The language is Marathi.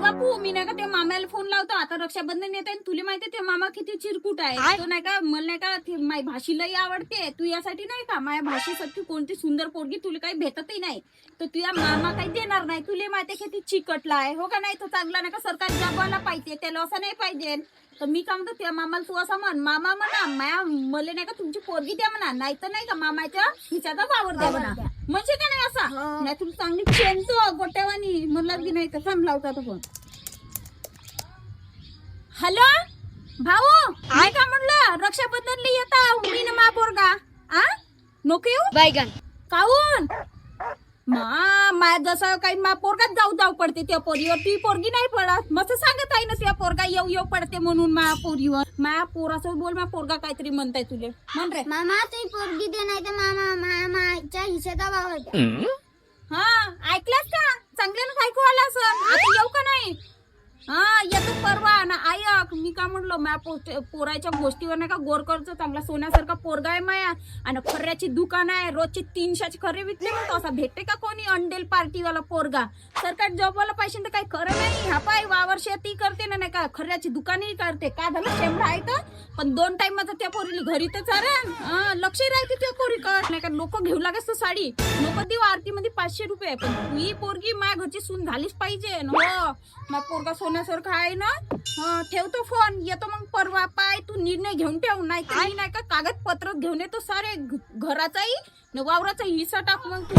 बापू मी नाही का ते मामाला फोन लावतो आता रक्षाबंधन येते तुला माहिती ते मामा किती चिरकुट आहे तो नाही का मला नाही का ते माझी भाषी लई आवडते तू यासाठी नाही का माझ्या भाषेसाठी कोणती सुंदर पोरगी तुला काही भेटतही नाही तर तुझ्या मामा काही देणार नाही तुला माहिती किती चिकटला आहे हो का नाही तो चांगला नाही का सरकारी जॉबवाला पाहिजे त्याला असं नाही पाहिजे तर मी काय म्हणतो त्या मामाला तू असं म्हण मामा म्हणा माया मला नाही का तुमची पोरगी द्या म्हणा नाही तर नाही का मामाच्या हिच्याचा वावर द्या म्हणा म्हणजे का नाही असा नाही तुला चांगली चेनतो गोट्यावानी म्हणलं की नाही तर समजावता तो फोन हॅलो भाऊ काय का म्हणलं रक्षाबंधनला येता मी ना मा पोरगा आ नको येऊ बैगन काऊन मा जसं काही मा पोरगाच जाऊ जाऊ पडते त्या पोरीवर ती पोरगी नाही पडत मस्त सांगत आहे ना त्या पोरगा येऊ येऊ पडते म्हणून मा पोरीवर मा पोरासोबत बोल मा पोरगा काहीतरी म्हणताय तुले म्हण रे मामा तुम्ही पोरगी दे नाही तर मामा मामाच्या हिशेचा भाव होता हा ऐकलास का चांगल्यानं ऐकू आला असं आता येऊ का नाही हा येतो परवा ना ऐक मी का म्हणलो मा पोराच्या गोष्टीवर नाही का गोर करतो चांगला सोन्यासारखा पोरगा आहे माया आणि खर्याची दुकान आहे रोजचे 300 खरे विकले म्हणतो असा भेटते का कोणी अंडेल पार्टीवाला पोरगा सरकारी जॉबवाला पाहिजे तर काही खरं नाही हा पाय वावर शेती करते ना नाही का खर्याची दुकानही करते का झालं शेंबडा आहे तर पण 2 टाइमचा त्या पोरीला घरी तर चालेल लक्ष राहते त्या पोरीकडे नाही का लोक घेऊ लागत तर साडी लोक देऊ आरतीमध्ये 500 रुपये पण ही पोरगी माझ्या घरची सून झालीच पाहिजे हो माझा पोरगा सोन्यासारखा आहे ना ठेवतो फोन येतो मग परवा पाय तू निर्णय घेऊन ठेव नाही तर मी नाही का कागदपत्र घेऊन येतो सारे घराचाही वावराचा हिस्सा टाक मग तू